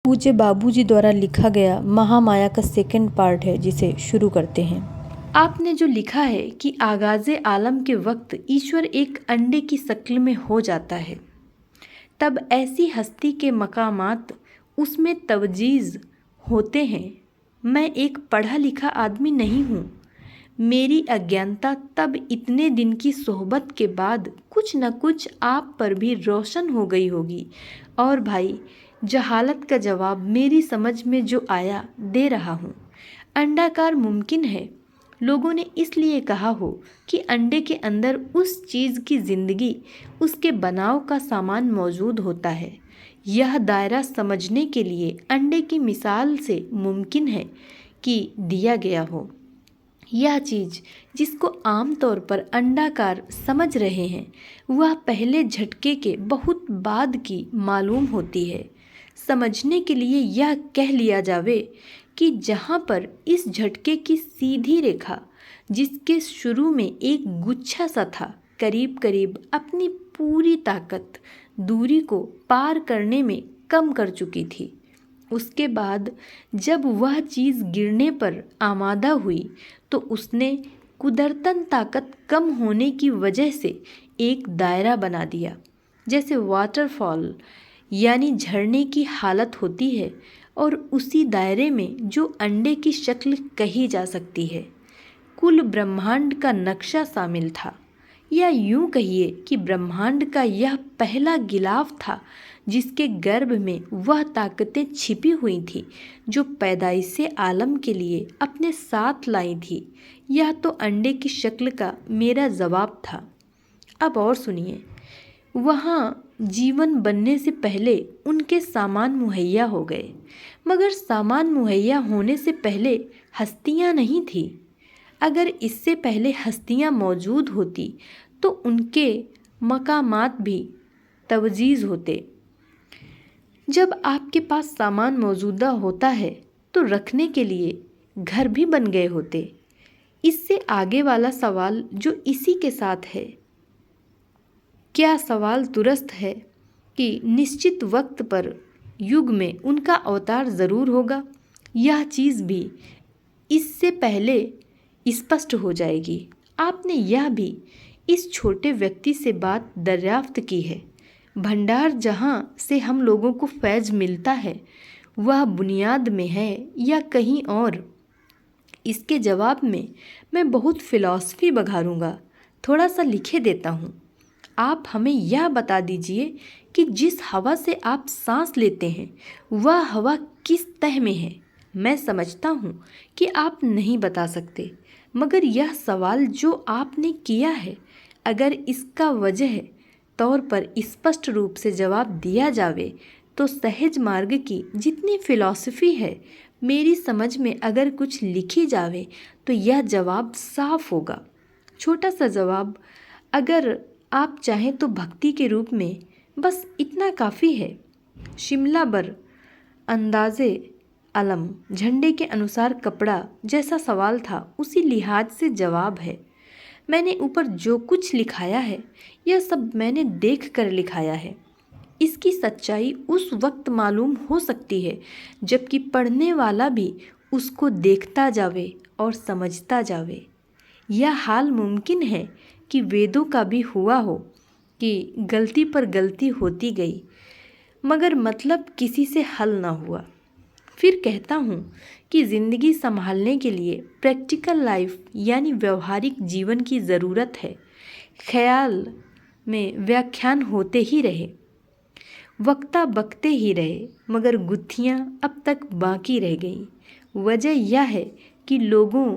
पूज्य बाबूजी द्वारा लिखा गया महामाया का सेकंड पार्ट है, जिसे शुरू करते हैं। आपने जो लिखा है कि आगाज़े आलम के वक्त ईश्वर एक अंडे की शक्ल में हो जाता है, तब ऐसी हस्ती के मकामात उसमें तवजीज़ होते हैं। मैं एक पढ़ा लिखा आदमी नहीं हूँ। मेरी अज्ञानता तब इतने दिन की सोहबत के बाद कुछ न कुछ आप पर भी रोशन हो गई होगी। और भाई, जहालत का जवाब मेरी समझ में जो आया दे रहा हूँ। अंडाकार मुमकिन है। लोगों ने इसलिए कहा हो कि अंडे के अंदर उस चीज़ की ज़िंदगी, उसके बनाव का सामान मौजूद होता है। यह दायरा समझने के लिए अंडे की मिसाल से मुमकिन है कि दिया गया हो। यह चीज़ जिसको आम तौर पर अंडाकार समझ रहे हैं, वह पहले झटके के बहुत बाद की मालूम होती है। समझने के लिए यह कह लिया जावे कि जहाँ पर इस झटके की सीधी रेखा, जिसके शुरू में एक गुच्छा सा था, करीब करीब अपनी पूरी ताकत दूरी को पार करने में कम कर चुकी थी, उसके बाद जब वह चीज़ गिरने पर आमादा हुई तो उसने कुदरतन ताकत कम होने की वजह से एक दायरा बना दिया, जैसे वाटरफॉल यानी झरने की हालत होती है। और उसी दायरे में जो अंडे की शक्ल कही जा सकती है, कुल ब्रह्मांड का नक्शा शामिल था। या यूं कहिए कि ब्रह्मांड का यह पहला गिलाफ था जिसके गर्भ में वह ताकतें छिपी हुई थी जो पैदाइशे आलम के लिए अपने साथ लाई थी। यह तो अंडे की शक्ल का मेरा जवाब था। अब और सुनिए। वहाँ जीवन बनने से पहले उनके सामान मुहैया हो गए, मगर सामान मुहैया होने से पहले हस्तियाँ नहीं थी। अगर इससे पहले हस्तियाँ मौजूद होती तो उनके मकामात भी तवजीज़ होते। जब आपके पास सामान मौजूदा होता है तो रखने के लिए घर भी बन गए होते। इससे आगे वाला सवाल जो इसी के साथ है, क्या सवाल दुरुस्त है कि निश्चित वक्त पर युग में उनका अवतार ज़रूर होगा? यह चीज़ भी इससे पहले स्पष्ट हो जाएगी। आपने यह भी इस छोटे व्यक्ति से बात दरियाफ्त की है। भंडार जहाँ से हम लोगों को फैज़ मिलता है, वह बुनियाद में है या कहीं और? इसके जवाब में मैं बहुत फ़िलॉसफ़ी बघारूँगा, थोड़ा सा लिखे देता हूँ। आप हमें यह बता दीजिए कि जिस हवा से आप सांस लेते हैं, वह हवा किस तह में है? मैं समझता हूँ कि आप नहीं बता सकते, मगर यह सवाल जो आपने किया है, अगर इसका वजह तौर पर स्पष्ट रूप से जवाब दिया जावे तो सहज मार्ग की जितनी फ़िलॉसफ़ी है, मेरी समझ में अगर कुछ लिखी जावे तो यह जवाब साफ होगा। छोटा सा जवाब, अगर आप चाहें तो भक्ति के रूप में, बस इतना काफ़ी है। शिमला बर अंदाज़े अलम झंडे के अनुसार कपड़ा जैसा सवाल था, उसी लिहाज से जवाब है। मैंने ऊपर जो कुछ लिखाया है, यह सब मैंने देख कर लिखाया है। इसकी सच्चाई उस वक्त मालूम हो सकती है जबकि पढ़ने वाला भी उसको देखता जावे और समझता जावे। यह हाल मुमकिन है कि वेदों का भी हुआ हो कि गलती पर गलती होती गई, मगर मतलब किसी से हल ना हुआ। फिर कहता हूँ कि ज़िंदगी संभालने के लिए प्रैक्टिकल लाइफ यानी व्यवहारिक जीवन की ज़रूरत है। ख्याल में व्याख्यान होते ही रहे, वक्ता बकते ही रहे, मगर गुत्थियाँ अब तक बाकी रह गई। वजह यह है कि लोगों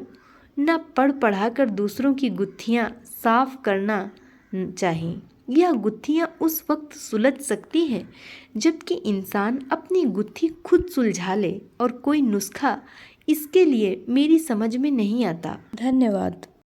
न पढ़ा कर दूसरों की गुत्थियाँ साफ करना चाहिए। यह गुत्थियाँ उस वक्त सुलझ सकती हैं जबकि इंसान अपनी गुत्थी खुद सुलझा ले, और कोई नुस्खा इसके लिए मेरी समझ में नहीं आता। धन्यवाद।